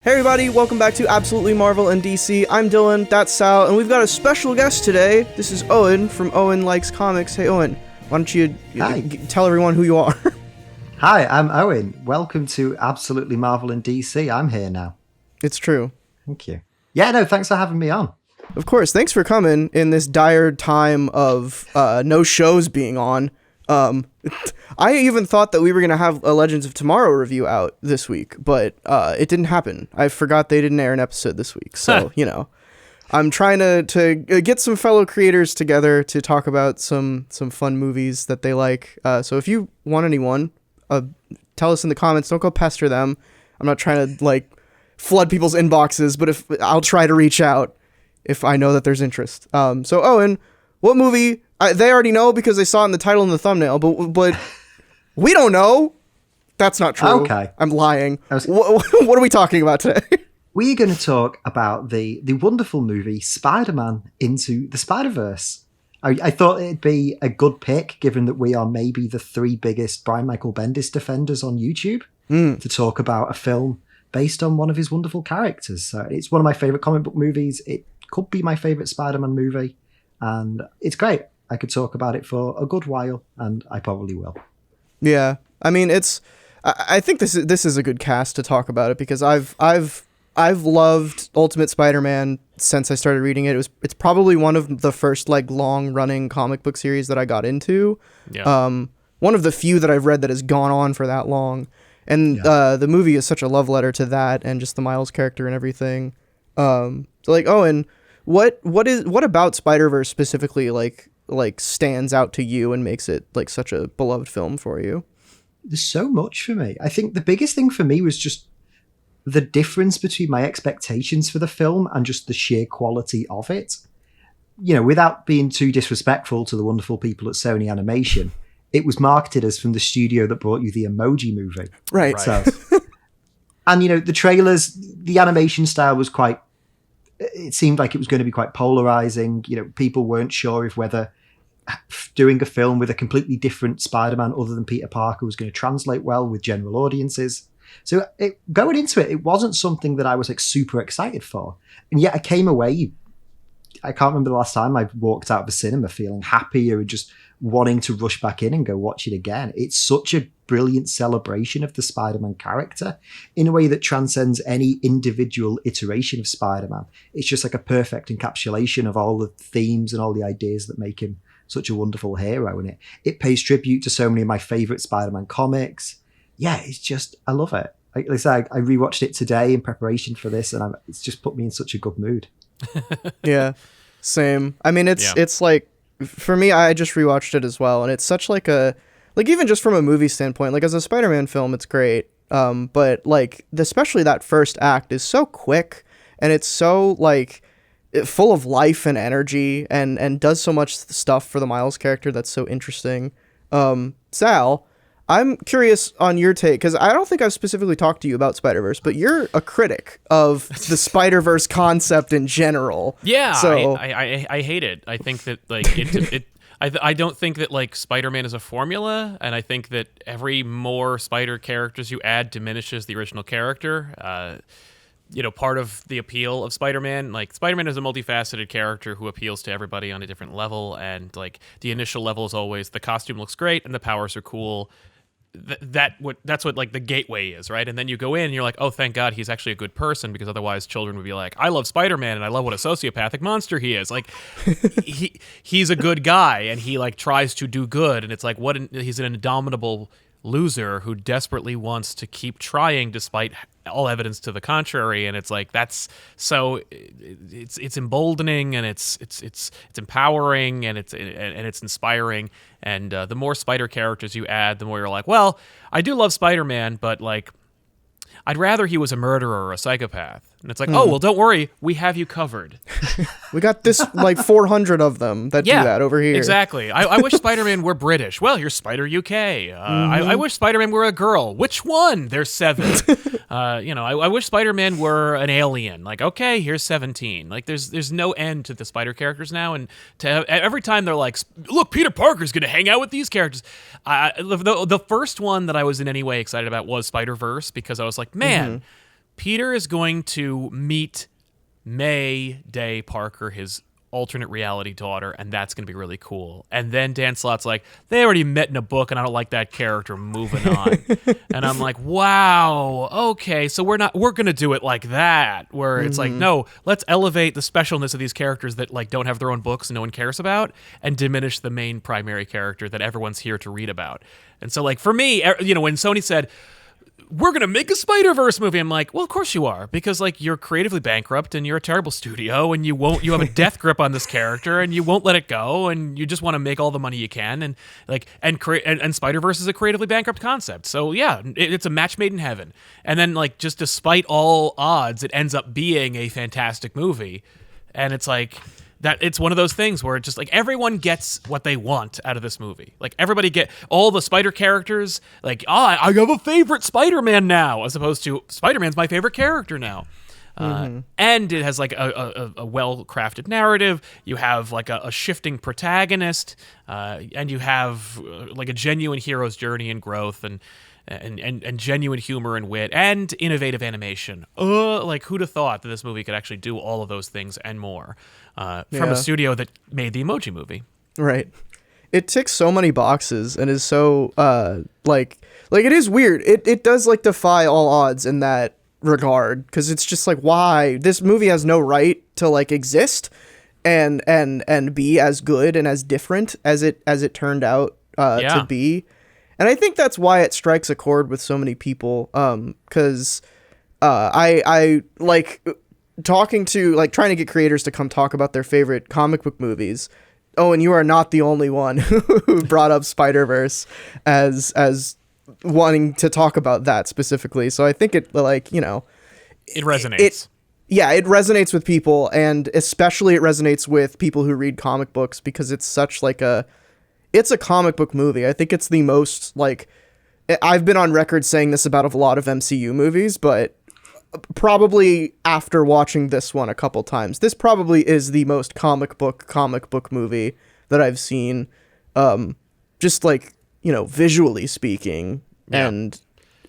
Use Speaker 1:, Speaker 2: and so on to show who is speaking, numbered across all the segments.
Speaker 1: Hey everybody, welcome back to Absolutely Marvel and DC. I'm Dylan, that's Sal, and we've got a special guest today. This is Owen from Owen Likes Comics. Hey Owen, why don't you tell everyone who you are?
Speaker 2: Hi, I'm Owen. Welcome to Absolutely Marvel and DC. I'm here now.
Speaker 1: It's true.
Speaker 2: Thank you. Yeah, no, thanks for having me on.
Speaker 1: Of course, thanks for coming in this dire time of no shows being on. I even thought that we were going to have a Legends of Tomorrow review out this week, but it didn't happen. I forgot they didn't air an episode this week. So, I'm trying to get some fellow creators together to talk about some fun movies that they like. So if you want anyone, tell us in the comments. Don't go pester them. I'm not trying to flood people's inboxes, but I'll try to reach out if I know that there's interest. So Owen, what movie? They already know because they saw it in the title and the thumbnail, but we don't know. That's not true.
Speaker 2: Okay.
Speaker 1: I'm lying. What are we talking about today?
Speaker 2: We're going to talk about the wonderful movie Spider-Man Into the Spider-Verse. I thought it'd be a good pick, given that we are maybe the three biggest Brian Michael Bendis defenders on YouTube, to talk about a film based on one of his wonderful characters. So it's one of my favorite comic book movies. It could be my favorite Spider-Man movie, and it's great. I could talk about it for a good while, and I probably will.
Speaker 1: Yeah, I mean, I think this is a good cast to talk about it because I've loved Ultimate Spider-Man since I started reading it. It's probably one of the first long running comic book series that I got into. Yeah. One of the few that I've read that has gone on for that long, and the movie is such a love letter to that and just the Miles character and everything. Owen, what about Spider-Verse specifically stands out to you and makes it such a beloved film for you?
Speaker 2: There's so much for me. I think the biggest thing for me was just the difference between my expectations for the film and just the sheer quality of it. Without being too disrespectful to the wonderful people at Sony Animation, it was marketed as from the studio that brought you the Emoji Movie.
Speaker 1: Right.
Speaker 2: So, and the trailers, the animation style was it seemed like it was going to be quite polarizing. People weren't sure if whether doing a film with a completely different Spider-Man other than Peter Parker was going to translate well with general audiences. So going into it wasn't something that I was super excited for. And yet I came away, I can't remember the last time I walked out of the cinema feeling happier and just wanting to rush back in and go watch it again. It's such a brilliant celebration of the Spider-Man character in a way that transcends any individual iteration of Spider-Man. It's just a perfect encapsulation of all the themes and all the ideas that make him such a wonderful hero. And it pays tribute to so many of my favorite Spider-Man comics. Yeah, it's just, I love it. Like I said, I rewatched it today in preparation for this, and it's just put me in such a good mood.
Speaker 1: Yeah, same. I mean, it's for me, I just rewatched it as well, and it's such even just from a movie standpoint, as a Spider-Man film, it's great. But especially that first act is so quick, and it's so full of life and energy, and does so much stuff for the Miles character that's so interesting. Sal, I'm curious on your take, because I don't think I've specifically talked to you about Spider-Verse, but you're a critic of the Spider-Verse concept in general.
Speaker 3: Yeah,
Speaker 1: so
Speaker 3: I hate it. I think that I don't think that Spider-Man is a formula, and I think that every more spider characters you add diminishes the original character. Part of the appeal of Spider-Man, Spider-Man is a multifaceted character who appeals to everybody on a different level, and the initial level is always the costume looks great and the powers are cool. That's what the gateway is, right? And then you go in and you're like, oh, thank God he's actually a good person, because otherwise children would be like, I love Spider-Man and I love what a sociopathic monster he is. He's a good guy and he tries to do good, and it's he's an indomitable loser who desperately wants to keep trying despite all evidence to the contrary. And it's that's so it's emboldening, and it's empowering, and it's inspiring. And the more spider characters you add, the more you're well, I do love Spider-Man, but I'd rather he was a murderer or a psychopath. And it's oh, well, don't worry, we have you covered.
Speaker 1: We got this 400 of them that do that over here.
Speaker 3: Exactly. I wish Spider-Man were British. Well, you're Spider UK. I wish Spider-Man were a girl. Which one? There's 7. I wish Spider-Man were an alien. Okay, here's 17. There's no end to the spider characters now, and every time they're look, Peter Parker's gonna hang out with these characters. The first one that I was in any way excited about was Spider-Verse, because I was man. Peter is going to meet May Day Parker, his alternate reality daughter, and that's going to be really cool. And then Dan Slott's like, they already met in a book, and I don't like that character. Moving on. And I'm like, wow, okay, so we're going to do it like that, where it's like, no, let's elevate the specialness of these characters that like don't have their own books and no one cares about, and diminish the main primary character that everyone's here to read about. And so, like, for me, when Sony said, we're going to make a Spider-Verse movie, I'm like, well, of course you are, because like you're creatively bankrupt and you're a terrible studio and you have a death grip on this character and you won't let it go and you just want to make all the money you can, and like and Spider-Verse is a creatively bankrupt concept. So yeah, it's a match made in heaven. And then like just despite all odds, it ends up being a fantastic movie. And it's like that it's one of those things where it's just like everyone gets what they want out of this movie. Like everybody get all the Spider characters. Like, I have a favorite Spider-Man now, as opposed to Spider-Man's my favorite character now. And it has like a well-crafted narrative. You have like a shifting protagonist, and you have like a genuine hero's journey and growth, and genuine humor and wit and innovative animation. Like who'd have thought that this movie could actually do all of those things and more from a studio that made the Emoji Movie.
Speaker 1: Right. It ticks so many boxes and is so like it is weird. It does like defy all odds in that regard, because it's just like, why this movie has no right to like exist and be as good and as different as it turned out to be. And I think that's why it strikes a chord with so many people, because I like talking to, like, trying to get creators to come talk about their favorite comic book movies. Oh, and you are not the only one who brought up Spider-Verse as wanting to talk about that specifically. So I think it, like, you know,
Speaker 3: it resonates.
Speaker 1: It resonates with people, and especially it resonates with people who read comic books, because it's such like it's a comic book movie. I think it's the most, like, I've been on record saying this about a lot of MCU movies, but probably after watching this one a couple times, this probably is the most comic book movie that I've seen, just like, you know, visually speaking. Yeah. And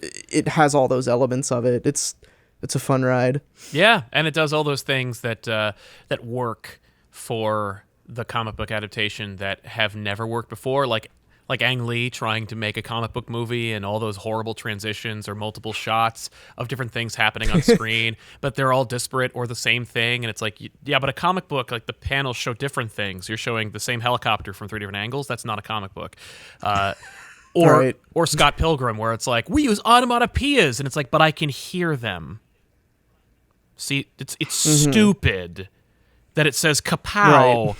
Speaker 1: it has all those elements of it. It's a fun ride. Yeah,
Speaker 3: and it does all those things that work for the comic book adaptation that have never worked before, like Ang Lee trying to make a comic book movie and all those horrible transitions or multiple shots of different things happening on screen, but they're all disparate or the same thing. And it's like, yeah, but a comic book, like, the panels show different things. You're showing the same helicopter from 3 different angles. That's not a comic book. Or Scott Pilgrim, where it's like, we use onomatopoeias, and it's like, but I can hear them. See, it's stupid that it says kapow. Right.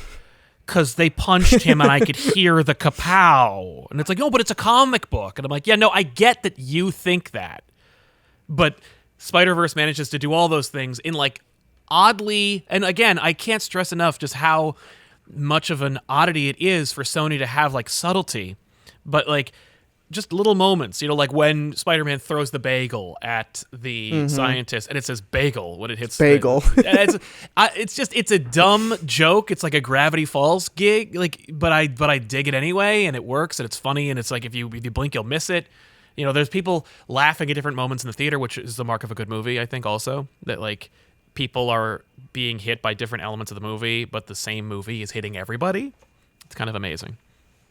Speaker 3: Because they punched him and I could hear the kapow. And it's like, no, but it's a comic book. And I'm like, yeah, no, I get that you think that. But Spider-Verse manages to do all those things in, like, oddly, and again, I can't stress enough just how much of an oddity it is for Sony to have, like, subtlety. But, like, just little moments, you know, like when Spider-Man throws the bagel at the scientist, and it says bagel when it hits
Speaker 1: bagel.
Speaker 3: It's a dumb joke. It's like a Gravity Falls gig, like, but I dig it anyway, and it works, and it's funny, and it's like if you blink, you'll miss it. You know, there's people laughing at different moments in the theater, which is the mark of a good movie, I think. Also, that like people are being hit by different elements of the movie, but the same movie is hitting everybody. It's kind of amazing.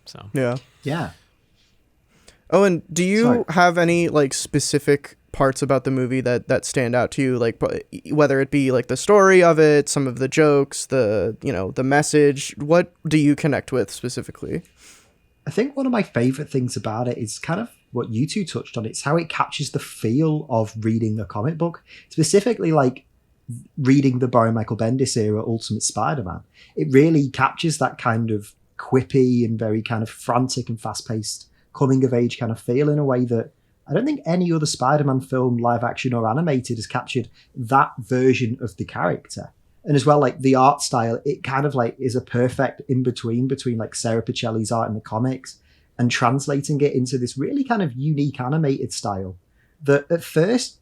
Speaker 3: So
Speaker 2: yeah.
Speaker 1: Oh, and do you have any, like, specific parts about the movie that stand out to you, like, whether it be like the story of it, some of the jokes, the message? What do you connect with specifically?
Speaker 2: I think one of my favorite things about it is kind of what you two touched on. It's how it captures the feel of reading a comic book, specifically like reading the Brian Michael Bendis era Ultimate Spider-Man. It really captures that kind of quippy and very kind of frantic and fast-paced coming of age kind of feel in a way that I don't think any other Spider-Man film, live action or animated, has captured that version of the character. And as well, like the art style, it kind of like is a perfect in between like Sarah Pichelli's art in the comics and translating it into this really kind of unique animated style that at first,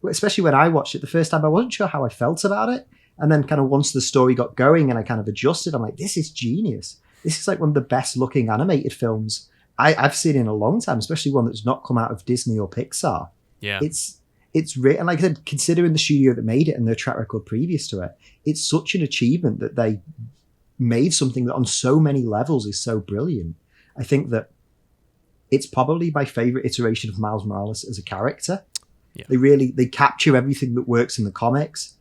Speaker 2: especially when I watched it the first time, I wasn't sure how I felt about it. And then kind of once the story got going and I kind of adjusted, I'm like, this is genius. This is like one of the best looking animated films I've seen in a long time, especially one that's not come out of Disney or Pixar.
Speaker 3: Yeah.
Speaker 2: It's it's and like I said, considering the studio that made it and their track record previous to it, it's such an achievement that they made something that on so many levels is so brilliant. I think that it's probably my favorite iteration of Miles Morales as a character.
Speaker 3: Yeah.
Speaker 2: They capture everything that works in the comics,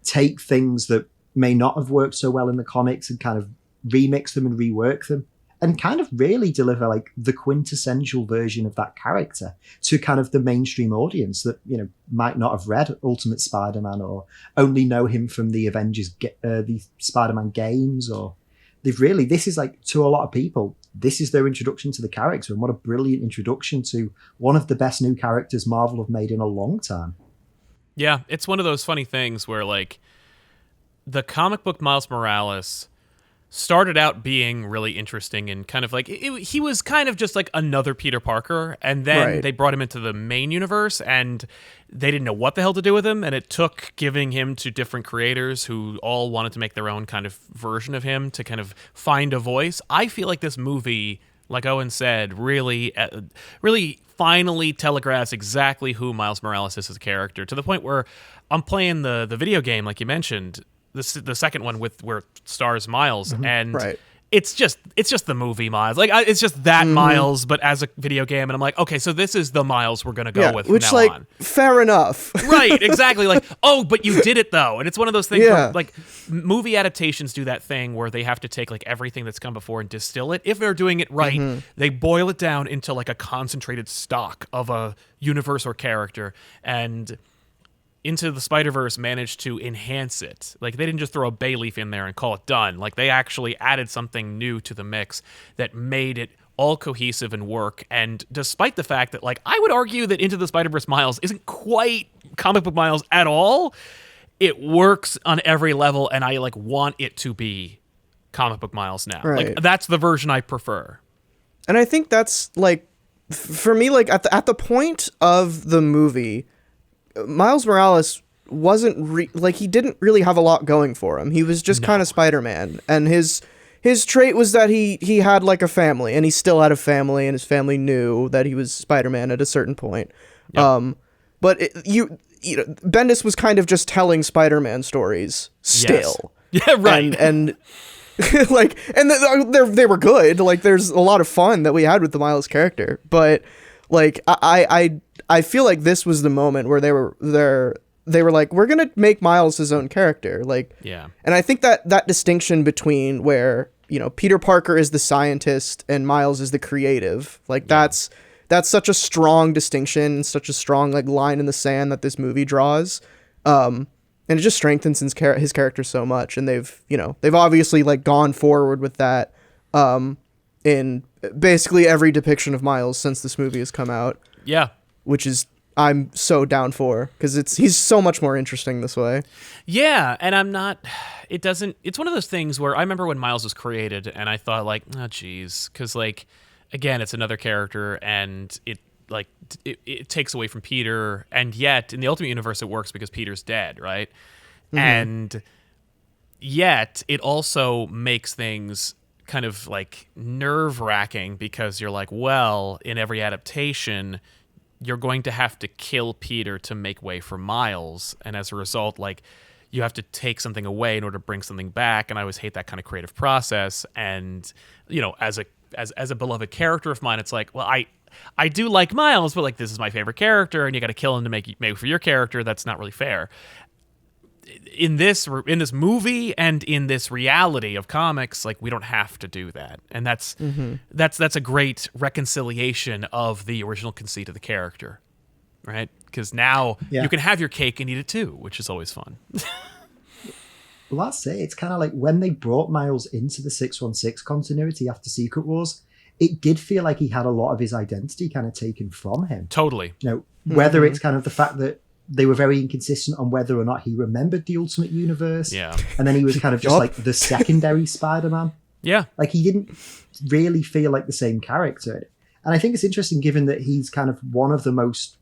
Speaker 2: take things that may not have worked so well in the comics and kind of remix them and rework them, and kind of really deliver like the quintessential version of that character to kind of the mainstream audience that, you know, might not have read Ultimate Spider-Man or only know him from the Avengers, the Spider-Man games, or this is like, to a lot of people, this is their introduction to the character, and what a brilliant introduction to one of the best new characters Marvel have made in a long time.
Speaker 3: Yeah, it's one of those funny things where, like, the comic book Miles Morales started out being really interesting and kind of like he was kind of just like another Peter Parker, and then they brought him into the main universe and they didn't know what the hell to do with him, and it took giving him to different creators who all wanted to make their own kind of version of him to kind of find a voice. I feel like this movie, like Owen said, really finally telegraphs exactly who Miles Morales is as a character, to the point where I'm playing the video game, like you mentioned, the second one where stars Miles, and it's just the movie Miles. Like, it's just that Miles, but as a video game, and I'm like, okay, so this is the Miles we're gonna go with from now on.
Speaker 1: Fair enough.
Speaker 3: Right, exactly. Like, oh, but you did it though, and it's one of those things where, like, movie adaptations do that thing where they have to take like everything that's come before and distill it. If they're doing it right, they boil it down into like a concentrated stock of a universe or character, and Into the Spider-Verse managed to enhance it. Like, they didn't just throw a bay leaf in there and call it done. Like, they actually added something new to the mix that made it all cohesive and work. And despite the fact that, like, I would argue that Into the Spider-Verse Miles isn't quite comic book Miles at all, it works on every level, and I, like, want it to be comic book Miles now.
Speaker 1: Right.
Speaker 3: Like, that's the version I prefer.
Speaker 1: And I think that's, like, for me, like, at the point of the movie, Miles Morales wasn't he didn't really have a lot going for him. He was just kind of Spider-Man, and his trait was that he had like a family, and he still had a family, and his family knew that he was Spider-Man at a certain point. Yep. But Bendis was kind of just telling Spider-Man stories still.
Speaker 3: Yes. Yeah, right.
Speaker 1: And like, and they were good. Like, there's a lot of fun that we had with the Miles character, but like I feel like this was the moment where they were like, we're gonna make Miles his own character. Like, yeah. And I think that distinction between where, you know, Peter Parker is the scientist and Miles is the creative, like, that's such a strong distinction, such a strong like line in the sand that this movie draws. And it just strengthens his character so much. And they've obviously like gone forward with that in basically every depiction of Miles since this movie has come out.
Speaker 3: Yeah.
Speaker 1: Which is, I'm so down for, because he's so much more interesting this way. Yeah, and it's one of those things where I remember when Miles was created and I thought like, oh geez, because like, again, it's another character and it takes away from Peter, and yet in the Ultimate Universe it works because Peter's dead, right? Mm-hmm. And yet it also makes things kind of like nerve-wracking, because you're like, well, in every adaptation you're going to have to kill Peter to make way for Miles, and as a result, like, you have to take something away in order to bring something back, and I always hate that kind of creative process. And, you know, as a beloved character of mine, it's like, well, I do like Miles, but like, this is my favorite character, and you got to kill him to make for your character. That's not really fair. In this movie and in this reality of comics, like, we don't have to do that, and that's a great reconciliation of the original conceit of the character, right? Because now you can have your cake and eat it too, which is always fun.
Speaker 2: Well, that's it. It's kind of like when they brought Miles into the 616 continuity after Secret Wars, it did feel like he had a lot of his identity kind of taken from him.
Speaker 3: Totally.
Speaker 2: You know, whether it's kind of the fact that they were very inconsistent on whether or not he remembered the Ultimate Universe. Yeah. And then he was kind of just like the secondary Spider-Man.
Speaker 3: Yeah.
Speaker 2: Like, he didn't really feel like the same character. And I think it's interesting, given that he's kind of one of the most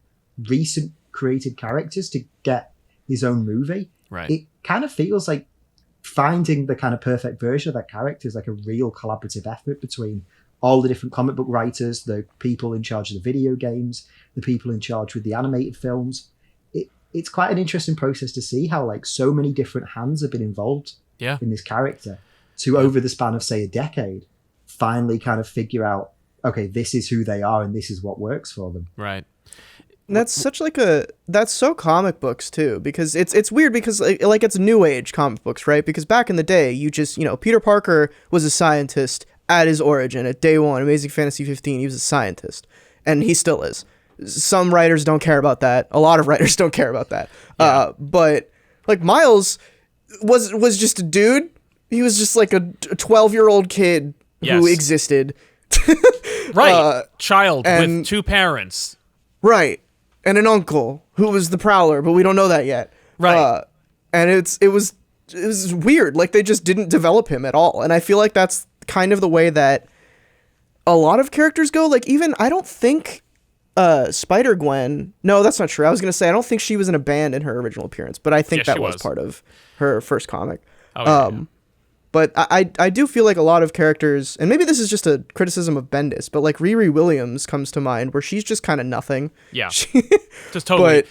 Speaker 2: recent created characters to get his own movie.
Speaker 3: Right.
Speaker 2: It kind of feels like finding the kind of perfect version of that character is like a real collaborative effort between all the different comic book writers, the people in charge of the video games, the people in charge with the animated films. It's quite an interesting process to see how like so many different hands have been involved in this character to over the span of say a decade finally kind of figure out, okay, this is who they are and this is what works for them.
Speaker 3: Right.
Speaker 1: And that's such like that's so comic books too, because it's weird because like it's new age comic books, right? Because back in the day, you just, Peter Parker was a scientist at his origin. At day one, Amazing Fantasy 15, he was a scientist, and he still is. Some writers don't care about that. A lot of writers don't care about that. Yeah. But like Miles was just a dude. He was just like a 12-year-old kid who existed.
Speaker 3: Right. Child with two parents.
Speaker 1: Right. And an uncle who was the Prowler, but we don't know that yet.
Speaker 3: Right.
Speaker 1: And it was weird. Like they just didn't develop him at all. And I feel like that's kind of the way that a lot of characters go. Like even, I don't think Spider-Gwen, no, that's not true. I was going to say, I don't think she was in a band in her original appearance, but I think that was part of her first comic.
Speaker 3: Oh, yeah.
Speaker 1: But I do feel like a lot of characters, and maybe this is just a criticism of Bendis, but like Riri Williams comes to mind, where she's just kind of nothing.
Speaker 3: Yeah, just totally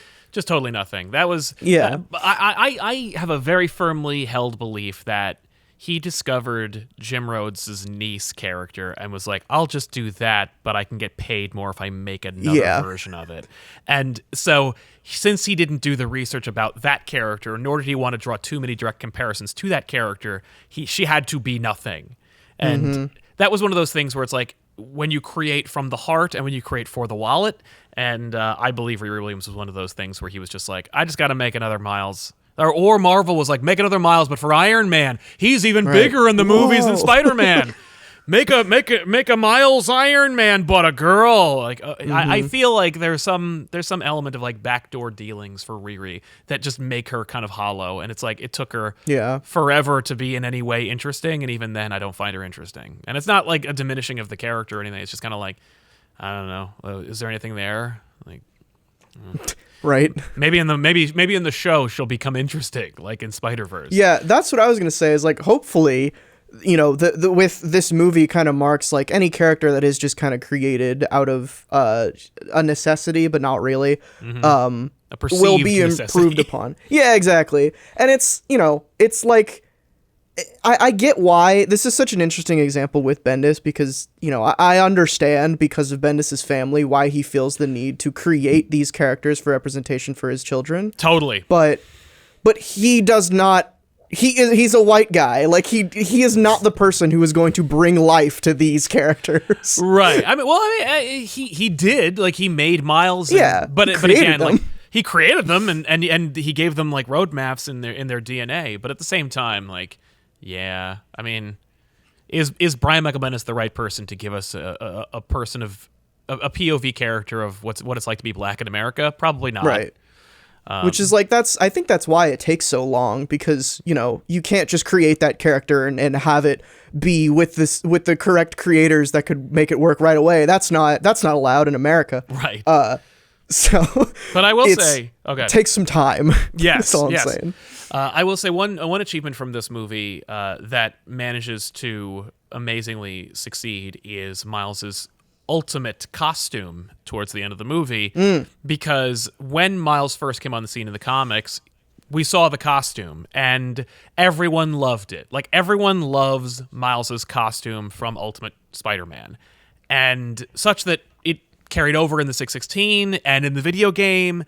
Speaker 3: nothing. That was I have a very firmly held belief that he discovered Jim Rhodes' niece character and was like, I'll just do that, but I can get paid more if I make another version of it. And so since he didn't do the research about that character, nor did he want to draw too many direct comparisons to that character, she had to be nothing. And that was one of those things where it's like, when you create from the heart and when you create for the wallet, and I believe Riri Williams was one of those things where he was just like, I just got to make another Miles. Or Marvel was like, make another Miles, but for Iron Man. He's even bigger in the movies than Spider-Man. Make a Miles Iron Man, but a girl. Like I feel like there's some element of like backdoor dealings for Riri that just make her kind of hollow. And it's like it took her forever to be in any way interesting, and even then I don't find her interesting. And it's not like a diminishing of the character or anything. It's just kind of like, I don't know. Is there anything there? Like.
Speaker 1: Right.
Speaker 3: Maybe in the show she'll become interesting, like in Spider-Verse. Yeah,
Speaker 1: that's what I was gonna say. Is like hopefully, the with this movie kind of marks like any character that is just kind of created out of a necessity, but not really.
Speaker 3: A perceived
Speaker 1: will be
Speaker 3: necessity.
Speaker 1: Improved upon. Yeah, exactly. And it's it's like. I get why this is such an interesting example with Bendis because, I understand because of Bendis's family why he feels the need to create these characters for representation for his children.
Speaker 3: Totally.
Speaker 1: But he does not. He's a white guy. Like he is not the person who is going to bring life to these characters.
Speaker 3: Right. He did. Like he made Miles. But again, like he created them and he gave them like roadmaps in their DNA. But at the same time, like. Yeah, I mean, is Brian Michael Bendis the right person to give us a person of a POV character of what it's like to be black in America? Probably not.
Speaker 1: Right. Which is like I think that's why it takes so long because you can't just create that character and have it be with the correct creators that could make it work right away. That's not allowed in America.
Speaker 3: Right.
Speaker 1: But
Speaker 3: I will say, okay,
Speaker 1: takes some time.
Speaker 3: Yes,
Speaker 1: that's all I'm saying.
Speaker 3: I will say one achievement from this movie that manages to amazingly succeed is Miles's ultimate costume towards the end of the movie. Because when Miles first came on the scene in the comics, we saw the costume and everyone loved it. Like everyone loves Miles's costume from Ultimate Spider-Man, and such that it carried over in the 616 and in the video game,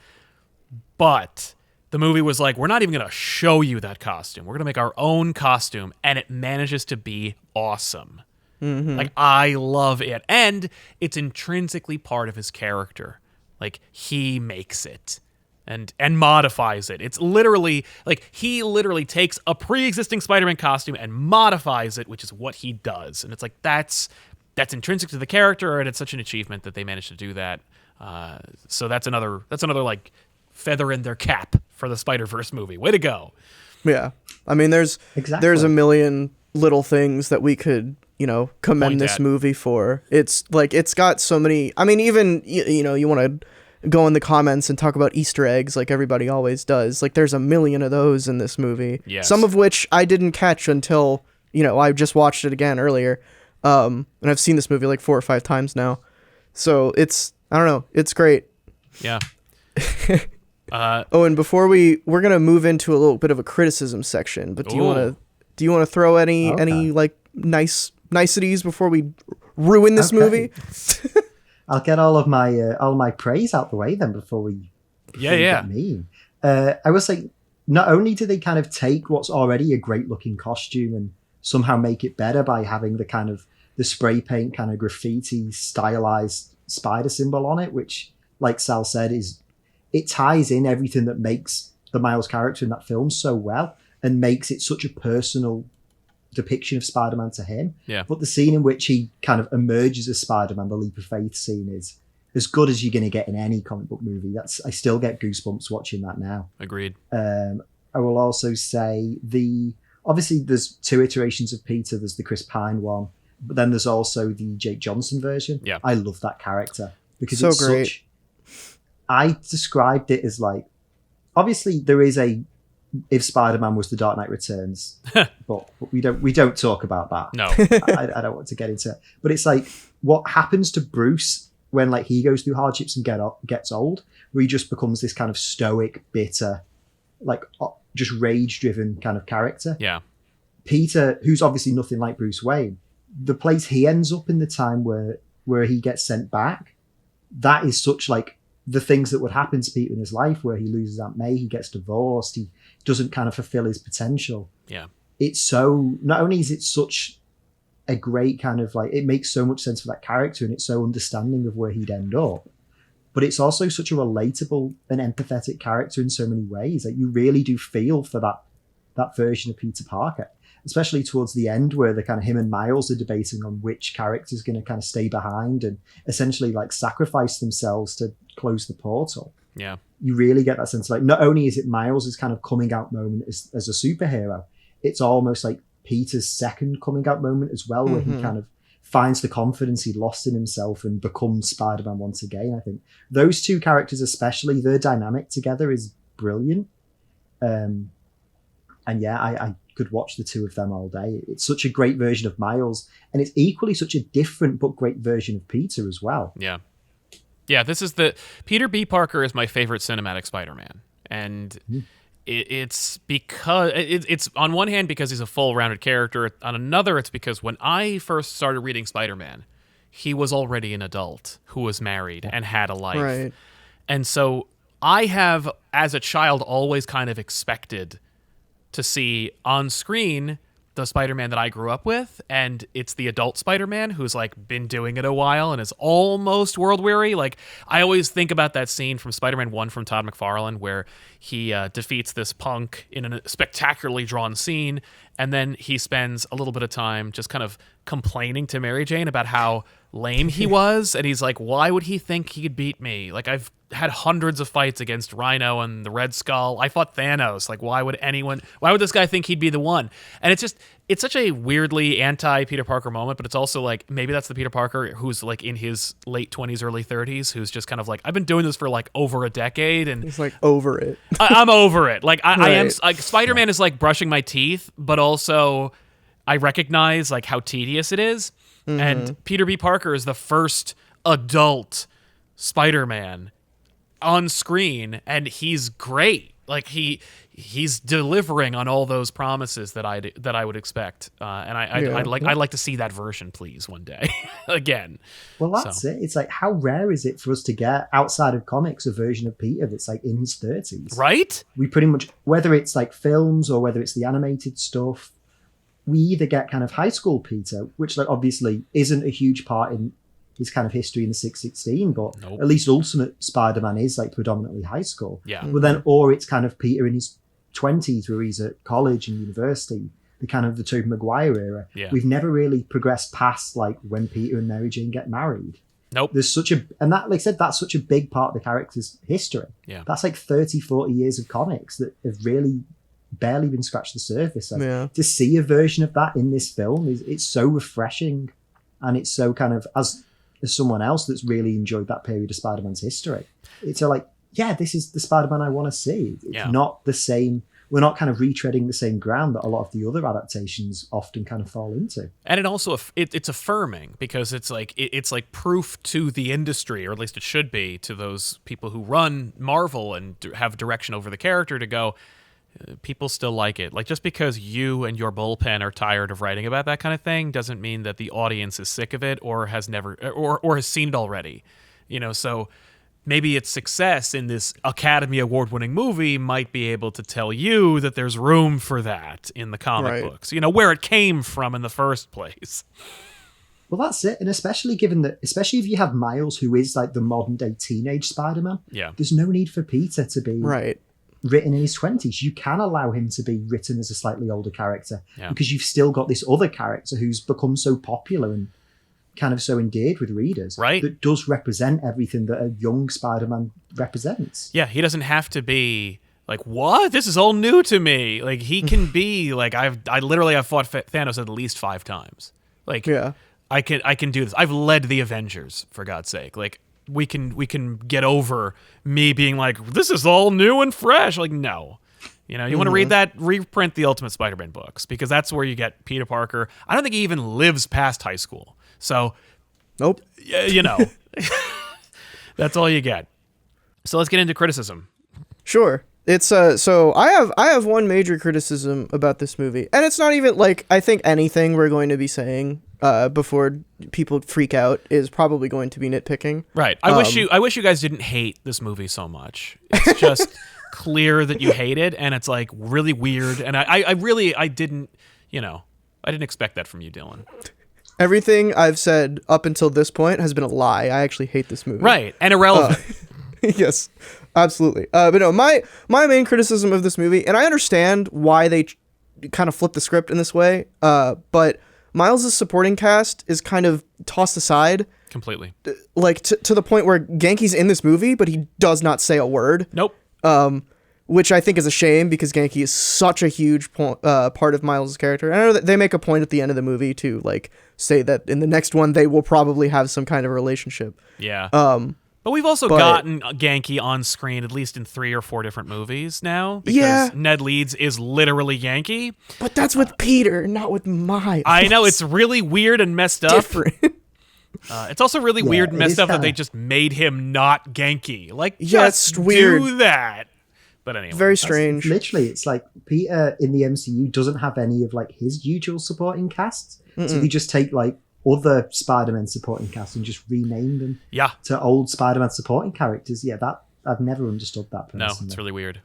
Speaker 3: but the movie was like, we're not even going to show you that costume. We're going to make our own costume, and it manages to be awesome. Like, I love it. And it's intrinsically part of his character. Like, he makes it and modifies it. It's literally, like, he literally takes a pre-existing Spider-Man costume and modifies it, which is what he does. And it's like, that's intrinsic to the character, and it's such an achievement that they managed to do that. So that's another like, feather in their cap for the Spider-Verse movie. Way to go.
Speaker 1: Yeah. I mean, there's a million little things that we could, commend this movie for. It's like, it's got so many, I mean, even, you want to go in the comments and talk about Easter eggs like everybody always does. Like there's a million of those in this movie.
Speaker 3: Yes.
Speaker 1: Some of which I didn't catch until, I just watched it again earlier. And I've seen this movie like 4 or 5 times now. So I don't know, it's great.
Speaker 3: Yeah.
Speaker 1: And before we're gonna move into a little bit of a criticism section, but do you want to throw any like niceties before we ruin this movie?
Speaker 2: I'll get all my praise out the way then before we get mean. I will say, not only do they kind of take what's already a great looking costume and somehow make it better by having the kind of the spray paint kind of graffiti stylized spider symbol on it, which, like Sal said, it ties in everything that makes the Miles character in that film so well and makes it such a personal depiction of Spider-Man to him.
Speaker 3: Yeah.
Speaker 2: But the scene in which he kind of emerges as Spider-Man, the leap of faith scene, is as good as you're going to get in any comic book movie. I still get goosebumps watching that now.
Speaker 3: Agreed.
Speaker 2: I will also say obviously there's 2 iterations of Peter. There's the Chris Pine one, but then there's also the Jake Johnson version.
Speaker 3: Yeah.
Speaker 2: I love that character because
Speaker 1: so
Speaker 2: it's
Speaker 1: great.
Speaker 2: I described it as like, obviously there is if Spider-Man was the Dark Knight Returns, but we don't talk about that.
Speaker 3: No.
Speaker 2: I don't want to get into it. But it's like what happens to Bruce when like he goes through hardships and gets old, where he just becomes this kind of stoic, bitter, like just rage-driven kind of character.
Speaker 3: Yeah.
Speaker 2: Peter, who's obviously nothing like Bruce Wayne, the place he ends up in the time where he gets sent back, that is such like the things that would happen to Peter in his life, where he loses Aunt May, he gets divorced, he doesn't kind of fulfill his potential.
Speaker 3: Yeah.
Speaker 2: It's so, not only is it such a great kind of like, it makes so much sense for that character and it's so understanding of where he'd end up, but it's also such a relatable and empathetic character in so many ways. Like you really do feel for that version of Peter Parker, especially towards the end where the kind of him and Miles are debating on which character is going to kind of stay behind and essentially like sacrifice themselves to close the portal.
Speaker 3: Yeah.
Speaker 2: You really get that sense of like, not only is it Miles' kind of coming out moment as a superhero, it's almost like Peter's second coming out moment as well, where he kind of finds the confidence he'd lost in himself and becomes Spider-Man once again. I think those 2 characters, especially their dynamic together, is brilliant. And yeah, I could watch the 2 of them all day. It's such a great version of Miles, and it's equally such a different but great version of Peter as well.
Speaker 3: Yeah. Yeah, this is Peter B. Parker is my favorite cinematic Spider-Man. And it's because it's on one hand because he's a full-rounded character. On another, it's because when I first started reading Spider-Man, he was already an adult who was married and had a life.
Speaker 1: Right.
Speaker 3: And so I have, as a child, always kind of expected to see on screen the Spider-Man that I grew up with, and it's the adult Spider-Man who's like been doing it a while and is almost world weary. Like I always think about that scene from Spider-Man 1 from Todd McFarlane where he defeats this punk in a spectacularly drawn scene, and then he spends a little bit of time just kind of complaining to Mary Jane about how lame he was, and he's like, why would he think he could beat me? Like I've had hundreds of fights against Rhino and the Red Skull. I fought Thanos. Like why would this guy think he'd be the one? And it's such a weirdly anti-Peter Parker moment, but it's also like maybe that's the Peter Parker who's like in his late 20s, early 30s, who's just kind of like, I've been doing this for like over a decade, and
Speaker 1: He's like over it.
Speaker 3: I'm over it. Like I am
Speaker 1: Right.
Speaker 3: like Spider-Man is like brushing my teeth, but also I recognize like how tedious it is. And Peter B. Parker is the first adult Spider-Man on screen, and he's great. Like he's delivering on all those promises that I would expect, and I'd like to see that version, please, one day again.
Speaker 2: Well, that's it. It's like, how rare is it for us to get outside of comics a version of Peter that's like in his 30s?
Speaker 3: Right?
Speaker 2: We pretty much, whether it's like films or whether it's the animated stuff, we either get kind of high school Peter, which like obviously isn't a huge part in his kind of history in the 616, but
Speaker 3: Nope.
Speaker 2: at least Ultimate Spider-Man is like predominantly high school.
Speaker 3: Yeah.
Speaker 2: But then, or it's kind of Peter in his 20s where he's at college and university, the kind of the Tobey Maguire era.
Speaker 3: Yeah.
Speaker 2: We've never really progressed past like when Peter and Mary Jane get married.
Speaker 3: Nope.
Speaker 2: There's and that, like I said, that's such a big part of the character's history.
Speaker 3: Yeah.
Speaker 2: That's like 30, 40 years of comics that have really barely been scratched the surface. Like,
Speaker 1: Yeah.
Speaker 2: to see a version of that in this film it's so refreshing, and it's so kind of, as someone else that's really enjoyed that period of Spider-Man's history, it's like, yeah, this is the Spider-Man I want to see. It's not the same we're not kind of retreading the same ground that a lot of the other adaptations often kind of fall into.
Speaker 3: And it also it's affirming, because it's like it's like proof to the industry, or at least it should be, to those people who run Marvel and have direction over the character, to go, people still like it. Like, just because you and your bullpen are tired of writing about that kind of thing doesn't mean that the audience is sick of it or has never or has seen it already. So maybe its success in this Academy Award-winning movie might be able to tell you that there's room for that in the comic books, where it came from in the first place.
Speaker 2: Well, that's it. And especially if you have Miles, who is like the modern-day teenage Spider-Man, there's no need for Peter to be written in his 20s. You can allow him to be written as a slightly older character, because you've still got this other character who's become so popular and kind of so endeared with readers, that does represent everything that a young Spider-Man represents. Yeah,
Speaker 3: he doesn't have to be like, what? This is all new to me. Like, he can be like, I literally have fought Thanos at least 5 times. Like, I can do this. I've led the Avengers, for God's sake. Like, we can get over me being like, this is all new and fresh. Like, no. You want to read that, reprint the Ultimate Spider-Man books, because that's where you get Peter Parker. I don't think he even lives past high school. So,
Speaker 1: nope.
Speaker 3: That's all you get. So let's get into criticism.
Speaker 1: Sure. It's so I have one major criticism about this movie, and it's not even like, I think anything we're going to be saying before people freak out is probably going to be nitpicking.
Speaker 3: Right. I wish you guys didn't hate this movie so much. It's just clear that you hate it, and it's like really weird. And I didn't expect that from you, Dylan.
Speaker 1: Everything I've said up until this point has been a lie. I actually hate this movie.
Speaker 3: Right, and irrelevant.
Speaker 1: Yes, absolutely. But no, my main criticism of this movie, and I understand why they kind of flipped the script in this way, but Miles' supporting cast is kind of tossed aside.
Speaker 3: Completely.
Speaker 1: Like, to the point where Genki's in this movie, but he does not say a word.
Speaker 3: Nope.
Speaker 1: Which I think is a shame, because Genki is such a huge part of Miles' character. And I know that they make a point at the end of the movie to, like, say that in the next one they will probably have some kind of relationship.
Speaker 3: Yeah. But we've also gotten Genki on screen at least in 3 or 4 different movies now, because Ned Leeds is literally Genki.
Speaker 1: But that's with Peter, not with Miles.
Speaker 3: I know, it's really weird and messed up.
Speaker 1: Different.
Speaker 3: It's also really weird and messed up that they just made him not Genki. Like, just
Speaker 1: weird.
Speaker 3: Do that. But anyway,
Speaker 1: very strange.
Speaker 2: Literally, it's like Peter in the MCU doesn't have any of like his usual supporting casts, so they just take like other Spider-Man supporting casts and just rename them to old Spider-Man supporting characters. Yeah, that I've never understood that personally.
Speaker 3: No, it's really weird.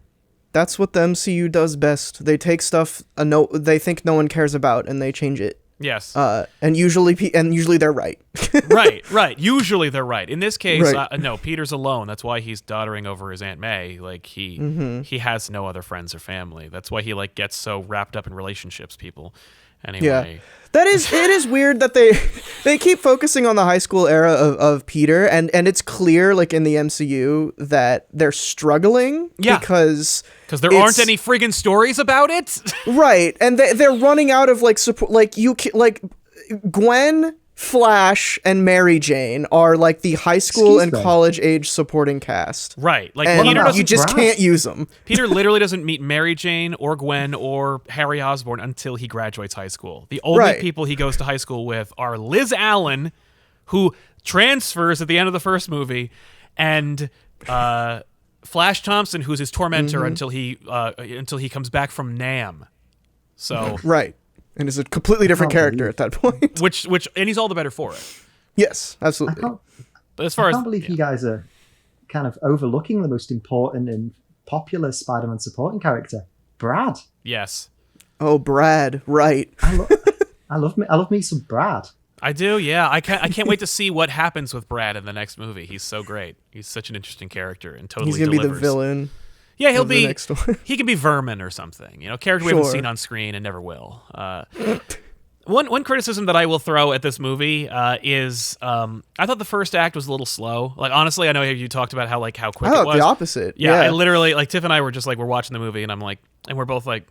Speaker 3: That's
Speaker 1: what the MCU does best. They take stuff they think no one cares about, and they change it.
Speaker 3: Yes.
Speaker 1: And usually they're right.
Speaker 3: right. Usually they're right. In this case, no, Peter's alone. That's why he's doddering over his Aunt May. Like, he has no other friends or family. That's why he like gets so wrapped up in relationships, people. Anyway.
Speaker 1: Yeah. It is weird that they keep focusing on the high school era of Peter, and it's clear, like, in the MCU that they're struggling because
Speaker 3: there aren't any friggin' stories about it.
Speaker 1: Right. And they're running out of like support. Like, Gwen, Flash, and Mary Jane are like the high school and college age supporting cast.
Speaker 3: Right. Like,
Speaker 1: and
Speaker 3: Peter
Speaker 1: you just can't use them.
Speaker 3: Peter literally doesn't meet Mary Jane or Gwen or Harry Osborn until he graduates high school. The only people he goes to high school with are Liz Allen, who transfers at the end of the first movie, and Flash Thompson, who's his tormentor until he comes back from Nam. So
Speaker 1: right. And is a completely different character at that point.
Speaker 3: Which, and he's all the better for it.
Speaker 1: Yes, absolutely.
Speaker 3: But as far
Speaker 2: I can't believe you guys are kind of overlooking the most important and popular Spider-Man supporting character, Brad.
Speaker 3: Yes.
Speaker 1: Oh, Brad, right.
Speaker 2: I love me some Brad.
Speaker 3: I do, yeah. I can't wait to see what happens with Brad in the next movie. He's so great. He's such an interesting character and totally delivers.
Speaker 1: He's gonna be the villain.
Speaker 3: Yeah, he'll be. He can be Vermin or something. Character we haven't seen on screen and never will. One criticism that I will throw at this movie is I thought the first act was a little slow. Like, honestly, I know you talked about how quick it was.
Speaker 1: The opposite.
Speaker 3: Yeah, I literally, like, Tiff and I were just like, we're watching the movie, and I'm like, and we're both like,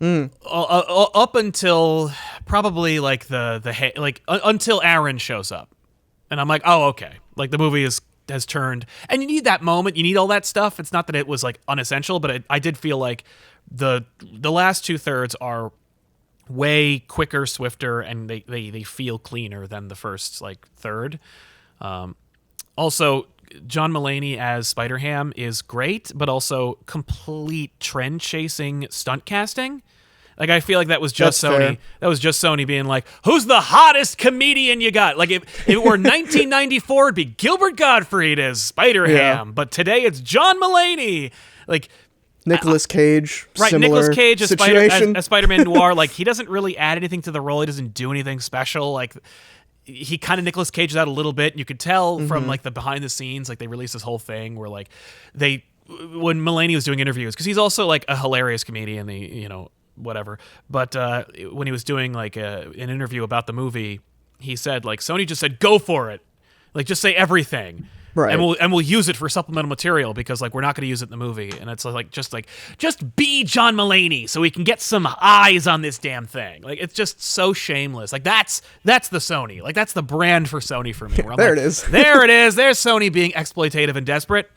Speaker 3: up until probably like until Aaron shows up, and I'm like, oh, okay, like the movie is has turned, and you need that moment, you need all that stuff. It's not that it was like unessential, but I did feel like the last 2/3 are way quicker, swifter, and they feel cleaner than the first like third. Also, John Mulaney as Spider-Ham is great, but also complete trend-chasing stunt casting. Like, I feel like that was just
Speaker 1: That's
Speaker 3: Sony.
Speaker 1: fair.
Speaker 3: That was just Sony being like, "Who's the hottest comedian you got?" Like, if it were 1994, it'd be Gilbert Gottfried as Spider-Ham,
Speaker 1: Yeah.
Speaker 3: but today it's John Mulaney. Like,
Speaker 1: Nicolas Cage,
Speaker 3: right,
Speaker 1: similar
Speaker 3: Nicolas Cage as
Speaker 1: situation.
Speaker 3: Spider-Man Noir. Like, he doesn't really add anything to the role. He doesn't do anything special. Like, he kind of Nicolas Cages out a little bit. You could tell from like the behind the scenes, like they released this whole thing where like when Mulaney was doing interviews, because he's also like a hilarious comedian, whatever. But when he was doing like an interview about the movie, he said like Sony just said go for it, like just say everything.
Speaker 1: Right.
Speaker 3: And we'll use it for supplemental material because like we're not going to use it in the movie. And it's just be John Mulaney so we can get some eyes on this damn thing. Like, it's just so shameless. Like, that's the Sony. Like, that's the brand for Sony for me. Where I'm
Speaker 1: There
Speaker 3: like,
Speaker 1: it is.
Speaker 3: There it is. There's Sony being exploitative and desperate.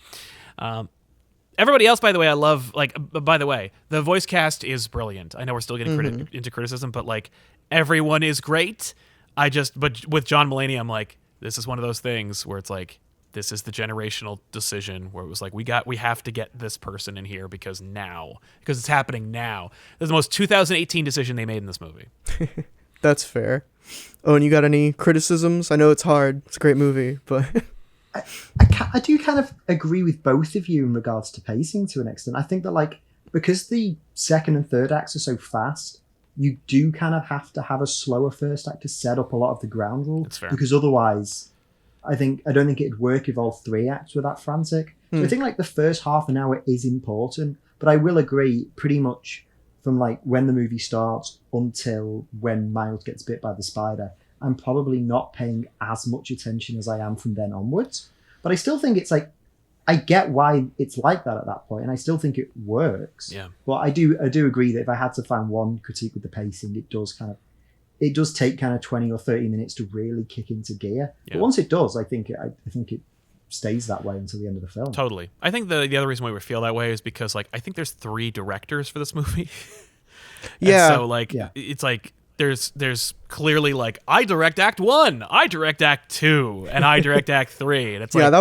Speaker 3: Everybody else, by the way, I love. Like, by the way, the voice cast is brilliant. I know we're still getting into criticism, but like everyone is great. But with John Mulaney, I'm like, this is one of those things where it's like, this is the generational decision where it was like, we have to get this person in here because it's happening now. This is the most 2018 decision they made in this movie.
Speaker 1: That's fair. Oh, and you got any criticisms? I know it's hard. It's a great movie, but
Speaker 2: I do kind of agree with both of you in regards to pacing to an extent. I think that like because the second and third acts are so fast, you do kind of have to have a slower first act to set up a lot of the ground rule.
Speaker 3: That's fair.
Speaker 2: Because otherwise, I don't think it'd work if all three acts were that frantic. So I think like the first half an hour is important, but I will agree pretty much from like when the movie starts until when Miles gets bit by the spider, I'm probably not paying as much attention as I am from then onwards. But I still think it's like, I get why it's like that at that point, and I still think it works.
Speaker 3: Yeah.
Speaker 2: But I do agree that if I had to find one critique with the pacing, it does take kind of 20 or 30 minutes to really kick into gear.
Speaker 3: Yeah.
Speaker 2: But once it does, I think it stays that way until the end of the film.
Speaker 3: Totally. I think the other reason why we feel that way is because like I think there's 3 directors for this movie.
Speaker 1: yeah.
Speaker 3: And so like it's like there's clearly like I direct Act 1, I direct Act 2, and I direct Act 3, and it's like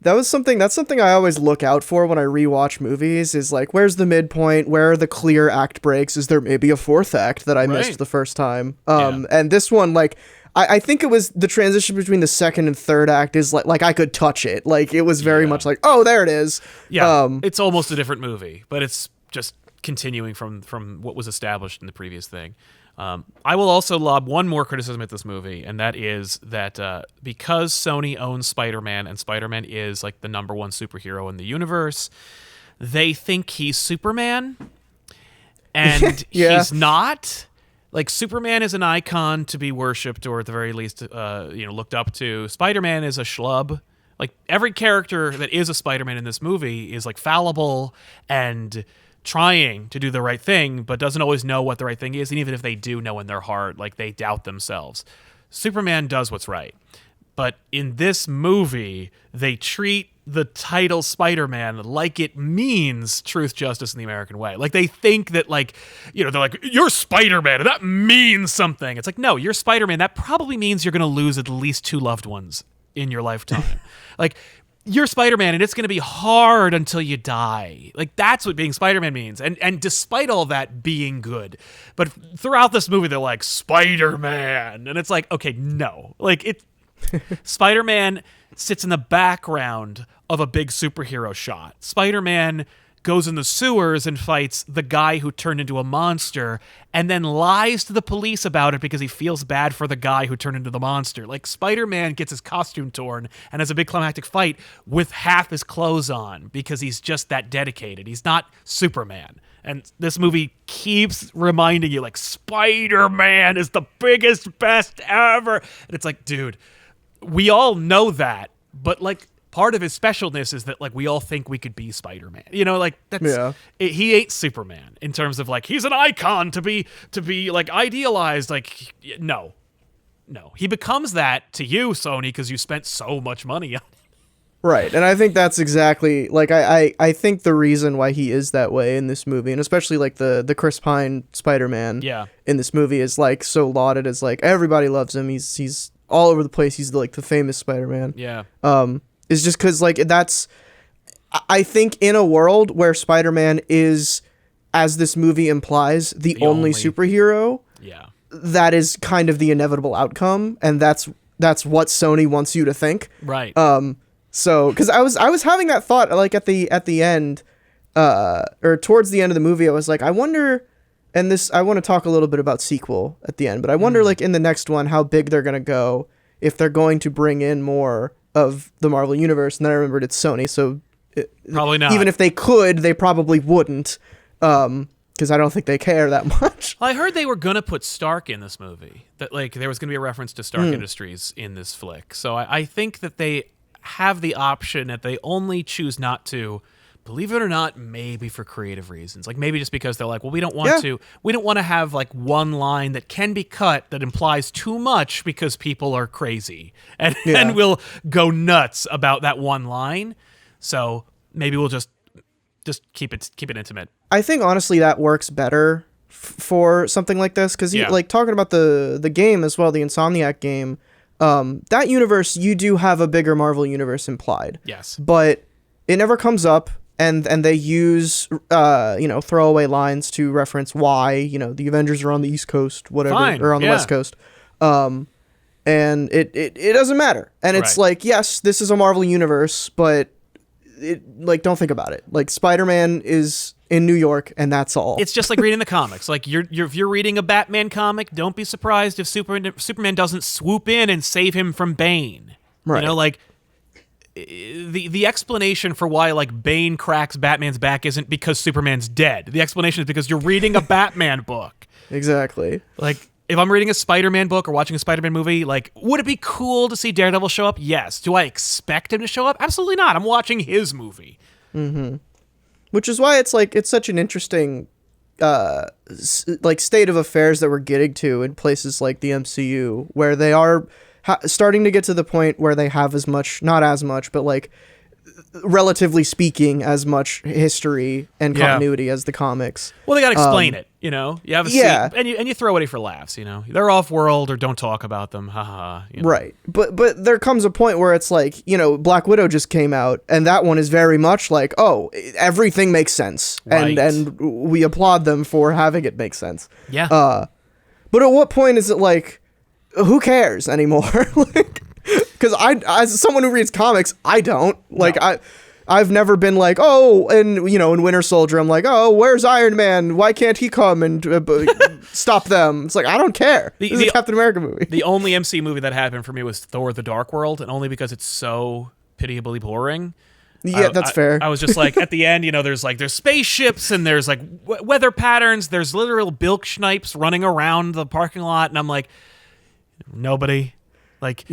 Speaker 1: that's something I always look out for when I rewatch movies is like, where's the midpoint? Where are the clear act breaks? Is there maybe a fourth act that I missed the first time? And this one, like, I think it was the transition between the second and third act is like I could touch it. Like, it was very much like, oh, there it is.
Speaker 3: Yeah, it's almost a different movie, but it's just continuing from what was established in the previous thing. I will also lob one more criticism at this movie, and that is that because Sony owns Spider-Man, and Spider-Man is like the number one superhero in the universe, they think he's Superman, and he's not. Like, Superman is an icon to be worshipped, or at the very least, looked up to. Spider-Man is a schlub. Like, every character that is a Spider-Man in this movie is like fallible and trying to do the right thing, but doesn't always know what the right thing is. And even if they do know in their heart, like, they doubt themselves. Superman does what's right. But in this movie, they treat the title Spider-Man like it means truth, justice, and the American way. Like, they think that, like, they're like, you're Spider-Man, and that means something. It's like, no, you're Spider-Man. That probably means you're going to lose at least 2 loved ones in your lifetime. Like, you're Spider-Man, and it's going to be hard until you die. Like, that's what being Spider-Man means. And despite all that being good, but throughout this movie, they're like, Spider-Man. And it's like, okay, no. Like, Spider-Man sits in the background of a big superhero shot. Spider-Man goes in the sewers and fights the guy who turned into a monster and then lies to the police about it because he feels bad for the guy who turned into the monster. Like, Spider-Man gets his costume torn and has a big climactic fight with half his clothes on because he's just that dedicated. He's not Superman. And this movie keeps reminding you, like, Spider-Man is the biggest, best ever. And it's like, dude, we all know that, but, like, part of his specialness is that, like, we all think we could be Spider-Man. Like, that's he ain't Superman in terms of, like, he's an icon to be like idealized. Like, no, he becomes that to you, Sony, because you spent so much money on it.
Speaker 1: Right, and I think that's exactly like I think the reason why he is that way in this movie, and especially like the Chris Pine Spider-Man in this movie is like so lauded as like everybody loves him. He's all over the place. He's like the famous Spider-Man.
Speaker 3: Yeah.
Speaker 1: Is just because like that's I think in a world where Spider-Man is, as this movie implies, the only superhero.
Speaker 3: Yeah.
Speaker 1: That is kind of the inevitable outcome, and that's what Sony wants you to think.
Speaker 3: Right.
Speaker 1: So, because I was having that thought like at the end, or towards the end of the movie, I was like, I wonder, and I want to talk a little bit about sequel at the end, but I wonder like in the next one how big they're gonna go, if they're going to bring in more of the Marvel universe. And then I remembered it's Sony, so
Speaker 3: probably not.
Speaker 1: Even if they could, they probably wouldn't, because I don't think they care that much.
Speaker 3: Well, I heard they were gonna put Stark in this movie. That like there was gonna be a reference to Stark Industries in this flick. So I think that they have the option that they only choose not to, believe it or not, maybe for creative reasons. Like maybe just because they're like, well, we don't want to have like one line that can be cut that implies too much because people are crazy and will go nuts about that one line. So maybe we'll just keep it intimate.
Speaker 1: I think honestly that works better for something like this, because like talking about the game as well, the Insomniac game, that universe, you do have a bigger Marvel universe implied.
Speaker 3: Yes.
Speaker 1: But it never comes up, and they use throwaway lines to reference why, the Avengers are on the East Coast, whatever, or on the West Coast. And it doesn't matter. And it's like, yes, this is a Marvel universe, but don't think about it. Like Spider-Man is in New York, and that's all.
Speaker 3: It's just like reading the comics. Like if you're reading a Batman comic, don't be surprised if Superman doesn't swoop in and save him from Bane.
Speaker 1: Right.
Speaker 3: Like the explanation for why like Bane cracks Batman's back isn't because Superman's dead. The explanation is because you're reading a Batman book.
Speaker 1: Exactly.
Speaker 3: Like if I'm reading a Spider-Man book or watching a Spider-Man movie, like, would it be cool to see Daredevil show up? Yes. Do I expect him to show up? Absolutely not. I'm watching his movie.
Speaker 1: Mm-hmm. Which is why it's such an interesting state of affairs that we're getting to in places like the MCU, where they are starting to get to the point where they have not as much, but like relatively speaking, as much history and continuity as the comics.
Speaker 3: Well, they got to explain it, You have a scene, and you throw it for laughs, They're off-world or don't talk about them, haha.
Speaker 1: Right. But there comes a point where it's like, Black Widow just came out, and that one is very much like, oh, everything makes sense.
Speaker 3: Right.
Speaker 1: And we applaud them for having it make sense.
Speaker 3: Yeah.
Speaker 1: But at what point is it like, who cares anymore? Because as someone who reads comics, I don't. Like, no. I've never been like, oh, and in Winter Soldier, I'm like, oh, where's Iron Man? Why can't he come and stop them? It's like, I don't care. This is a Captain America movie.
Speaker 3: The only MC movie that happened for me was Thor: The Dark World, and only because it's so pitiably boring.
Speaker 1: Yeah, that's fair.
Speaker 3: I was just like, at the end, there's spaceships and there's like weather patterns. There's literal bilk snipes running around the parking lot, and I'm like, nobody. Like,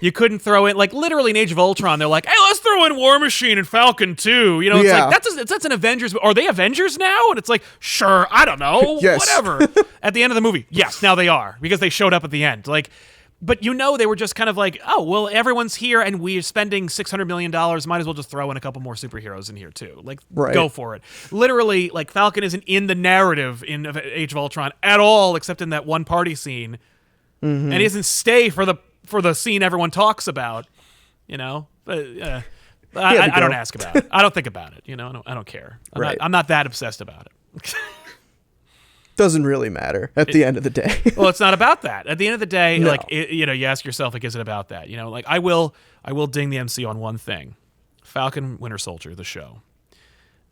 Speaker 3: you couldn't throw in, like, literally in Age of Ultron, they're like, hey, let's throw in War Machine and Falcon too. It's like, that's an Avengers. Are they Avengers now? And it's like, sure, I don't know.
Speaker 1: Yes.
Speaker 3: Whatever. At the end of the movie, yes, now they are, because they showed up at the end. Like, but they were just kind of like, oh, well, everyone's here and we're spending $600 million. Might as well just throw in a couple more superheroes in here too. Like, Go for it. Literally, like, Falcon isn't in the narrative in Age of Ultron at all, except in that one party scene. Mm-hmm. And he doesn't stay for the scene everyone talks about, But I don't ask about it. I don't think about it, I don't care. I'm not that obsessed about it.
Speaker 1: Doesn't really matter at the end of the day.
Speaker 3: Well, it's not about that. At the end of the day,
Speaker 1: No.
Speaker 3: you ask yourself, like, is it about that? Like, I will ding the MCU on one thing. Falcon Winter Soldier, the show.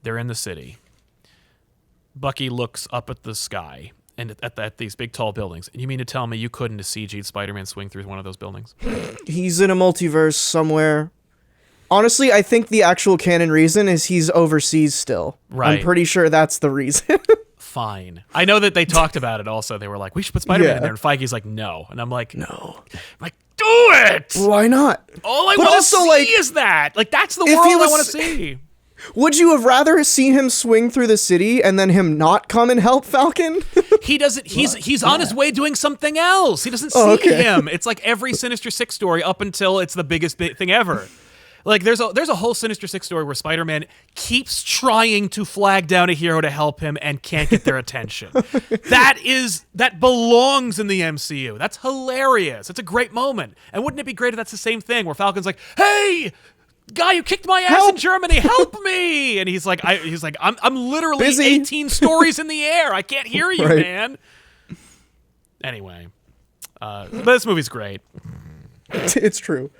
Speaker 3: They're in the city. Bucky looks up at the sky and at these big tall buildings. And you mean to tell me you couldn't have CG'd Spider-Man swing through one of those buildings?
Speaker 1: He's in a multiverse somewhere. Honestly, I think the actual canon reason is he's overseas still.
Speaker 3: Right.
Speaker 1: I'm pretty sure that's the reason.
Speaker 3: Fine. I know that they talked about it also. They were like, we should put Spider-Man in there. And Feige's like, no. And I'm like,
Speaker 1: no.
Speaker 3: Do it!
Speaker 1: Why not?
Speaker 3: All I want to see is that. Like, that's the world I want to see.
Speaker 1: Would you have rather seen him swing through the city and then him not come and help Falcon?
Speaker 3: He doesn't. He's on his way doing something else. He doesn't see him. It's like every Sinister Six story up until it's the biggest thing ever. Like there's a whole Sinister Six story where Spider-Man keeps trying to flag down a hero to help him and can't get their attention. That belongs in the MCU. That's hilarious. It's a great moment. And wouldn't it be great if that's the same thing where Falcon's like, "Hey, guy who kicked my ass in Germany, help me!" And he's like, I'm literally
Speaker 1: Busy.
Speaker 3: 18 stories in the air. I can't hear you,
Speaker 1: Right.
Speaker 3: man. Anyway, but this movie's great.
Speaker 1: It's true.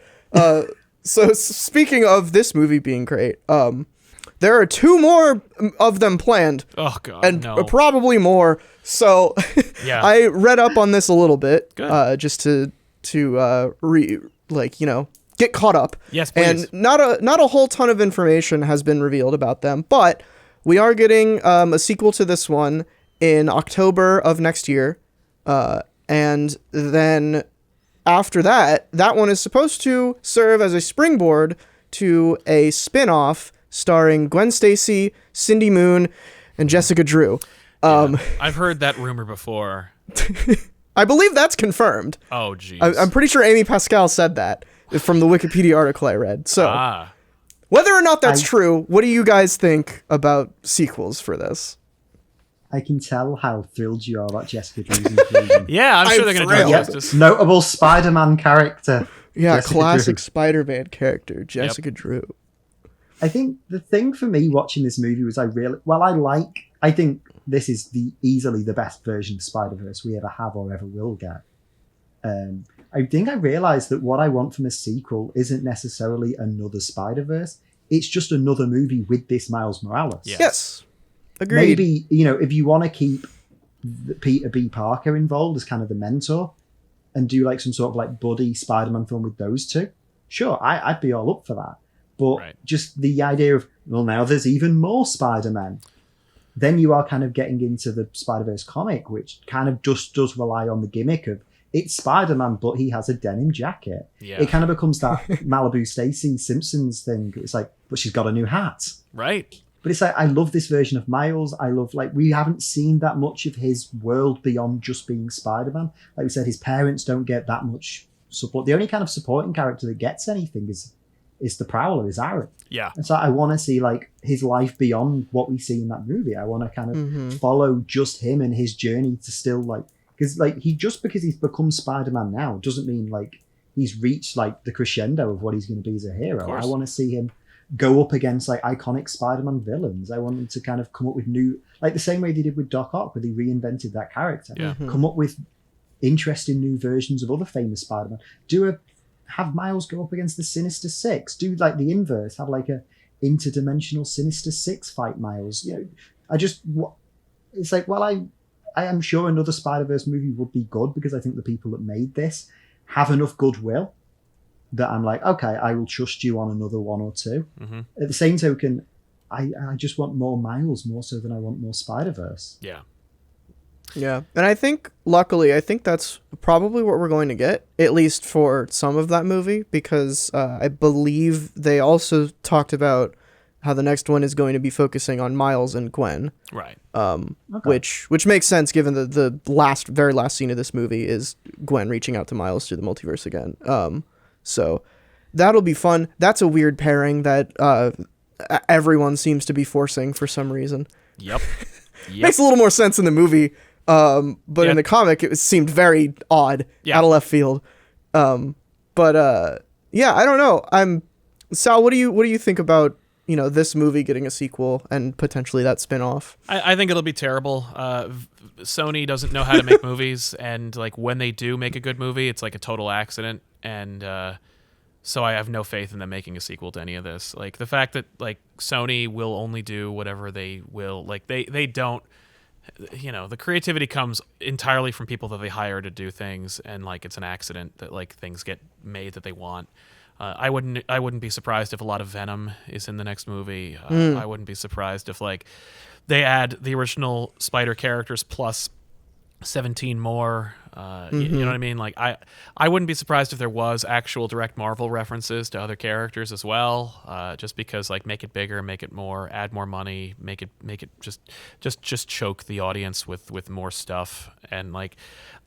Speaker 1: So speaking of this movie being great, there are 2 more of them planned.
Speaker 3: Oh god,
Speaker 1: and
Speaker 3: no.
Speaker 1: probably more. So
Speaker 3: Yeah.
Speaker 1: I read up on this a little bit,
Speaker 3: Good.
Speaker 1: just to get caught up.
Speaker 3: Yes, please.
Speaker 1: And not a whole ton of information has been revealed about them, but we are getting a sequel to this one in October of next year, and then after that one is supposed to serve as a springboard to a spin-off starring Gwen Stacy, Cindy Moon, and Jessica Drew.
Speaker 3: I've heard that rumor before.
Speaker 1: I believe that's confirmed.
Speaker 3: Oh, jeez.
Speaker 1: I'm pretty sure Amy Pascal said that from the Wikipedia article I read. So whether or not that's true, what do you guys think about sequels for this?
Speaker 2: I can tell how thrilled you are about Jessica Drew's inclusion.
Speaker 3: Yeah, I'm sure they're going to do it
Speaker 1: thrilled.
Speaker 3: justice.
Speaker 2: Notable Spider-Man character.
Speaker 1: Yeah,
Speaker 2: Jessica
Speaker 1: classic
Speaker 2: Drew.
Speaker 1: Spider-Man character, Jessica Drew.
Speaker 2: I think the thing for me watching this movie was I think this is easily the best version of Spider-Verse we ever have or ever will get. I think I realized that what I want from a sequel isn't necessarily another Spider-Verse. It's just another movie with this Miles Morales.
Speaker 3: Yeah.
Speaker 1: Yes. Agreed.
Speaker 2: Maybe, if you want to keep Peter B. Parker involved as kind of the mentor and do like some sort of like buddy Spider-Man film with those two, sure, I'd be all up for that. But just the idea of, well, now there's even more Spider-Man. Then you are kind of getting into the Spider-Verse comic, which kind of just does rely on the gimmick of it's Spider-Man, but he has a denim jacket.
Speaker 3: Yeah.
Speaker 2: It kind of becomes that Malibu Stacy Simpsons thing. It's like, but she's got a new hat.
Speaker 3: Right.
Speaker 2: But it's like, I love this version of Miles. I love, we haven't seen that much of his world beyond just being Spider-Man. Like we said, his parents don't get that much support. The only kind of supporting character that gets anything is the Prowler, is Aaron.
Speaker 3: Yeah.
Speaker 2: And so I want to see his life beyond what we see in that movie. I want to kind of follow just him and his journey to still because because he's become Spider-Man now doesn't mean he's reached the crescendo of what he's going to be as a hero. I want to see him go up against iconic Spider-Man villains. I want him to kind of come up with new, the same way they did with Doc Ock, where they reinvented that character.
Speaker 3: Yeah.
Speaker 2: Come up with interesting new versions of other famous Spider-Man. Have Miles go up against the Sinister Six. Do the inverse. Have a interdimensional Sinister Six fight Miles. It's I am sure another Spider-Verse movie would be good because I think the people that made this have enough goodwill that I'm okay, I will trust you on another one or two.
Speaker 3: Mm-hmm.
Speaker 2: At the same token, I just want more Miles more so than I want more Spider-Verse.
Speaker 3: Yeah.
Speaker 1: Yeah, and I think, luckily, that's probably what we're going to get, at least for some of that movie, because I believe they also talked about how the next one is going to be focusing on Miles and Gwen.
Speaker 3: Right.
Speaker 1: Which makes sense given the very last scene of this movie is Gwen reaching out to Miles through the multiverse again. So that'll be fun. That's a weird pairing that everyone seems to be forcing for some reason.
Speaker 3: Yep.
Speaker 1: Makes a little more sense in the movie. But in the comic, it seemed very odd, out of left field. I don't know. Sal, what do you think about this movie getting a sequel and potentially that spin-off?
Speaker 3: I think it'll be terrible. Sony doesn't know how to make movies, and when they do make a good movie, it's a total accident. And so I have no faith in them making a sequel to any of this. The fact that Sony will only do whatever they will. They don't. The creativity comes entirely from people that they hire to do things, and it's an accident that things get made that they want. I wouldn't be surprised if a lot of Venom is in the next movie. I wouldn't be surprised if they add the original Spider characters plus 17 more. You know what I mean? Like I wouldn't be surprised if there was actual direct Marvel references to other characters as well. Just because like make it bigger, make it more, add more money, make it just choke the audience with more stuff. And like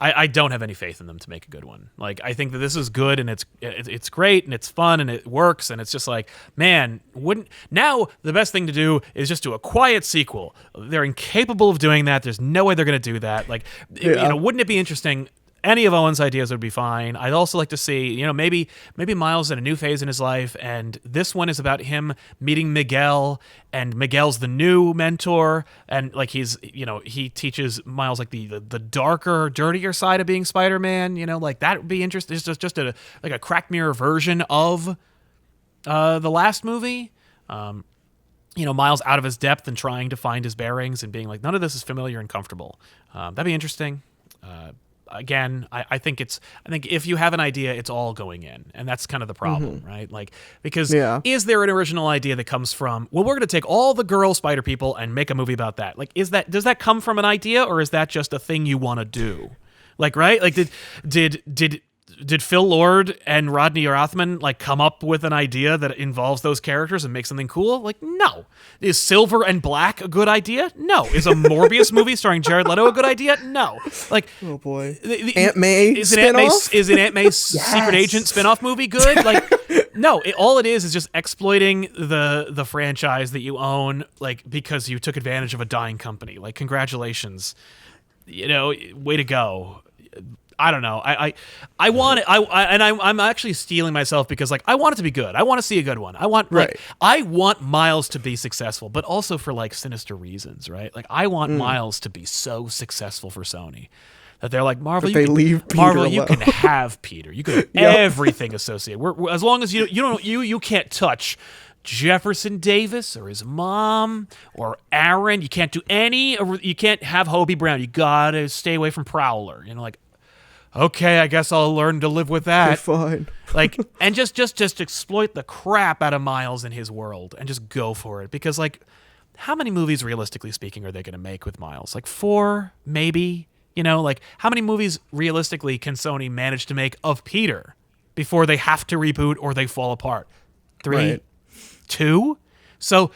Speaker 3: I don't have any faith in them to make a good one. Like I think that this is good and it's great and it's fun and it works and it's just like, man, now the best thing to do is just do a quiet sequel. They're incapable of doing that. There's no way they're going to do that. Like, wouldn't it be interesting? Any of Owen's ideas would be fine. I'd also like to see, maybe Miles in a new phase in his life, and this one is about him meeting Miguel, and Miguel's the new mentor, and like he teaches Miles like the darker, dirtier side of being Spider-Man. Like that would be interesting. It's just a crack mirror version of the last movie. Miles out of his depth and trying to find his bearings and being like, none of this is familiar and comfortable. That'd be interesting. Again, I think if you have an idea, it's all going in, and that's kind of the problem, right? Like, because is there an original idea that comes from, well, we're going to take all the girl spider people and make a movie about that? Like, does that come from an idea, or is that just a thing you want to do? Like, right? Like, did Phil Lord and Rodney Rothman like come up with an idea that involves those characters and make something cool? Like, no. Is Silver and Black a good idea? No. Is a Morbius movie starring Jared Leto a good idea? No. Like,
Speaker 1: oh boy, Aunt May
Speaker 3: is an Aunt May secret agent spinoff movie good? Like, no. All it is just exploiting the franchise that you own, like because you took advantage of a dying company. Like, congratulations, way to go. I don't know. I want it. I'm actually stealing myself because like I want it to be good. I want to see a good one. I want I want Miles to be successful, but also for like sinister reasons, right? Like I want Miles to be so successful for Sony that they're like, Marvel, you can have Peter. You can have everything associated. As long as you can't touch Jefferson Davis or his mom or Aaron. You can't do you can't have Hobie Brown. You gotta stay away from Prowler. Like. Okay, I guess I'll learn to live with that.
Speaker 1: Fine.
Speaker 3: Like, and just exploit the crap out of Miles in his world and just go for it. Because, like, how many movies, realistically speaking, are they going to make with Miles? Like 4, maybe? Like, how many movies, realistically, can Sony manage to make of Peter before they have to reboot or they fall apart? 3? Right. 2? So,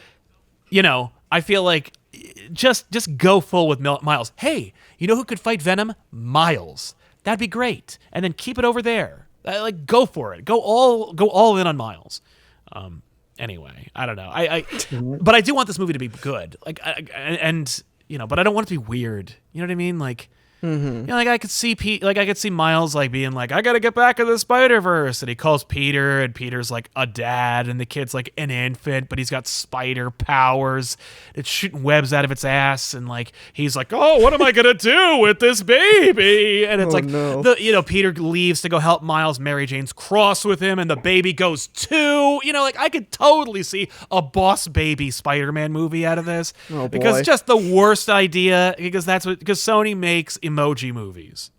Speaker 3: I feel like just go full with Miles. Hey, you know who could fight Venom? Miles. That'd be great, and then keep it over there. Like, go for it. Go all in on Miles. Anyway, I don't know. But I do want this movie to be good. Like, but I don't want it to be weird. You know what I mean? Like, like I could see Miles like being like, I gotta get back in the Spider-Verse, and he calls Peter, and Peter's like a dad, and the kid's like an infant, but he's got spider powers. It's shooting webs out of its ass, and like he's like, oh, what am I gonna do with this baby? And it's Peter leaves to go help Miles. Mary Jane's cross with him, and the baby goes too. Like I could totally see a Boss Baby Spider-Man movie out of this.
Speaker 1: Oh, boy.
Speaker 3: Because it's just the worst idea. Because Sony makes emoji movies.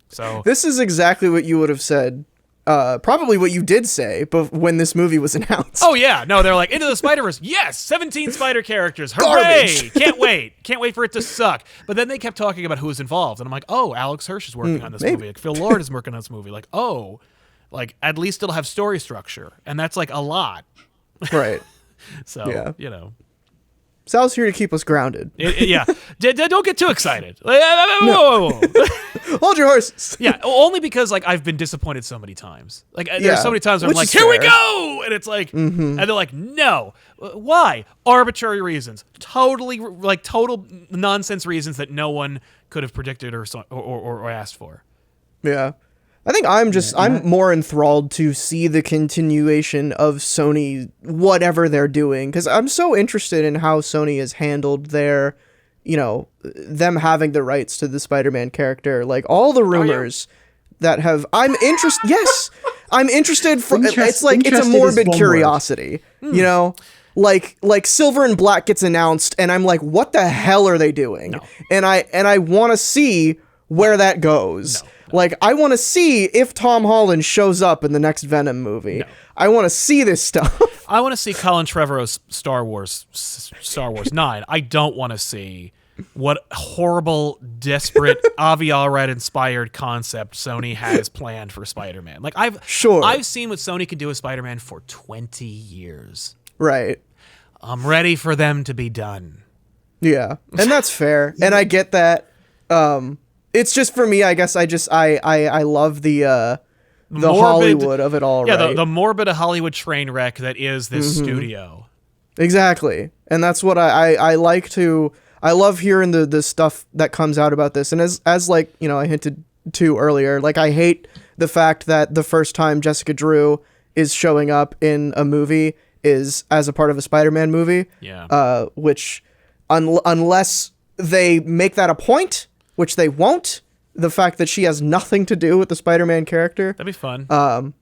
Speaker 3: So
Speaker 1: this is exactly what you would have said, probably what you did say, but when this movie was announced.
Speaker 3: Oh yeah, no, they're like, Into the Spider-Verse. Yes, 17 spider characters. Hooray! Can't wait for it to suck. But then they kept talking about who was involved, and I'm like, oh, Alex Hirsch is working on this movie. Like, Phil Lord is working on this movie. Like, oh, like at least it'll have story structure, and that's like a lot.
Speaker 1: Right.
Speaker 3: So
Speaker 1: Sal's here to keep us grounded.
Speaker 3: Don't get too excited. Whoa.
Speaker 1: Hold your horses.
Speaker 3: Yeah, only because like I've been disappointed so many times. Like there's so many times where I'm like, here we go, and it's like, and they're like, no, why? Arbitrary reasons, totally like total nonsense reasons that no one could have predicted or asked for.
Speaker 1: Yeah. I think I'm more enthralled to see the continuation of Sony, whatever they're doing, because I'm so interested in how Sony has handled their, them having the rights to the Spider-Man character. Like all the rumors that have, I'm interested. Yes, I'm interested. It's like it's a morbid curiosity, Like Silver and Black gets announced, and I'm like, what the hell are they doing?
Speaker 3: No.
Speaker 1: And I want to see where that goes.
Speaker 3: No.
Speaker 1: Like, I want to see if Tom Holland shows up in the next Venom movie. No. I want to see this stuff.
Speaker 3: I want to see Colin Trevorrow's Star Wars 9. I don't want to see what horrible, desperate, Avi Arad inspired concept Sony has planned for Spider-Man. Like I've seen what Sony can do with Spider-Man for 20 years.
Speaker 1: Right.
Speaker 3: I'm ready for them to be done.
Speaker 1: Yeah, and that's fair, and I get that. It's just for me, I guess. I love the morbid, Hollywood of it all.
Speaker 3: Yeah,
Speaker 1: right?
Speaker 3: the morbid Hollywood train wreck that is this studio.
Speaker 1: Exactly, and that's what I like to. I love hearing the stuff that comes out about this, and as like I hinted to earlier, like I hate the fact that the first time Jessica Drew is showing up in a movie is as a part of a Spider-Man movie.
Speaker 3: Yeah.
Speaker 1: Which, unless they make that a point, which they won't, the fact that she has nothing to do with the Spider-Man character.
Speaker 3: That'd be fun.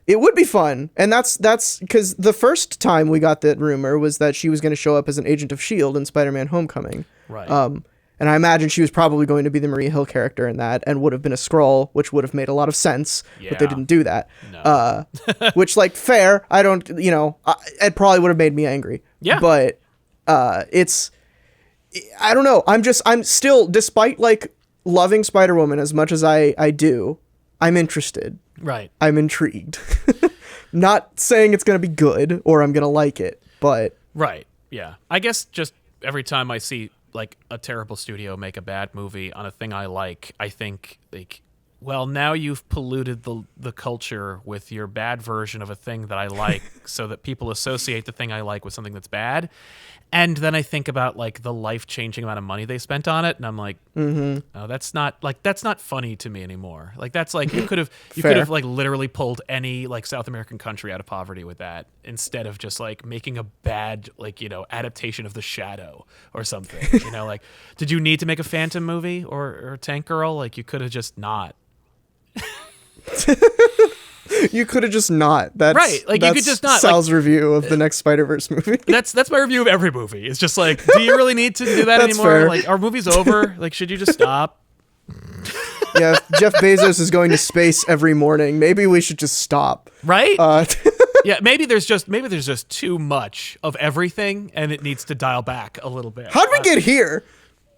Speaker 1: It would be fun. And that's because the first time we got that rumor was that she was going to show up as an agent of S.H.I.E.L.D. in Spider-Man Homecoming.
Speaker 3: Right.
Speaker 1: And I imagine she was probably going to be the Maria Hill character in that and would have been a Skrull, which would have made a lot of sense, but they didn't do that.
Speaker 3: No.
Speaker 1: Which, like, fair. I don't, it probably would have made me angry.
Speaker 3: Yeah.
Speaker 1: But it's, I don't know. I'm still, despite, like, loving Spider-Woman as much as I do, I'm interested.
Speaker 3: Right.
Speaker 1: I'm intrigued. Not saying it's going to be good or I'm going to like it, but...
Speaker 3: Right. Yeah. I guess just every time I see like a terrible studio make a bad movie on a thing I like, I think like, well, now you've polluted the culture with your bad version of a thing that I like so that people associate the thing I like with something that's bad. And then I think about like the life-changing amount of money they spent on it, and I'm like, oh, that's not funny to me anymore. Like that's like you could have like literally pulled any like South American country out of poverty with that instead of just like making a bad like adaptation of The Shadow or something. Like did you need to make a Phantom movie or Tank Girl? Like you could have just not.
Speaker 1: You could have just not. That's
Speaker 3: right. Like you could just not.
Speaker 1: Sal's review of the next Spider-Verse movie.
Speaker 3: That's my review of every movie. It's just like, do you really need to do that anymore?
Speaker 1: Fair.
Speaker 3: Like, our movie's over. Like, should you just stop?
Speaker 1: Yeah, if Jeff Bezos is going to space every morning, maybe we should just stop.
Speaker 3: Right? Yeah, maybe there's just too much of everything, and it needs to dial back a little bit.
Speaker 1: How'd we get here?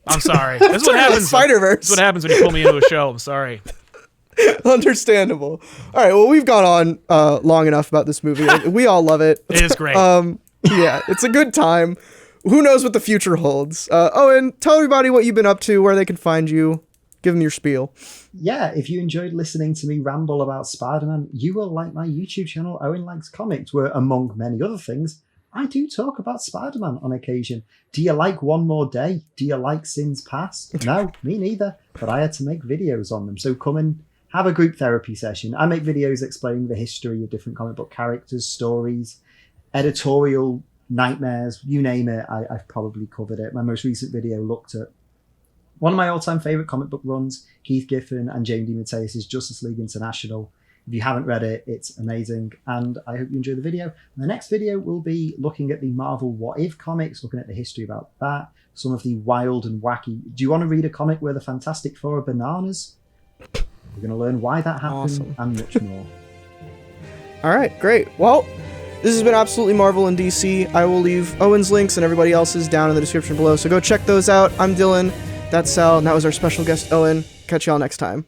Speaker 3: I'm sorry. This is what happens.
Speaker 1: Spider-Verse.
Speaker 3: This is what happens when you pull me into a show. I'm sorry.
Speaker 1: Understandable. All right, well, we've gone on long enough about this movie. We all love it.
Speaker 3: It is great.
Speaker 1: Yeah, it's a good time. Who knows what the future holds? And tell everybody what you've been up to, where they can find you. Give them your spiel.
Speaker 2: Yeah, if you enjoyed listening to me ramble about Spider-Man, you will like my YouTube channel, Owen Likes Comics, where, among many other things, I do talk about Spider-Man on occasion. Do you like One More Day? Do you like Sins Past? No, me neither, but I had to make videos on them, so come and have a group therapy session. I make videos explaining the history of different comic book characters, stories, editorial nightmares, you name it, I've probably covered it. My most recent video looked at one of my all-time favourite comic book runs, Keith Giffen and James DeMatteis' Justice League International. If you haven't read it, it's amazing, and I hope you enjoy the video. And the next video will be looking at the Marvel What If comics, looking at the history about that, some of the wild and wacky... Do you want to read a comic where the Fantastic Four are bananas? We're going to learn why that happened and much more.
Speaker 1: All right, great. Well, this has been Absolutely Marvel in DC. I will leave Owen's links and everybody else's down in the description below, so go check those out. I'm Dylan, that's Sal, and that was our special guest, Owen. Catch y'all next time.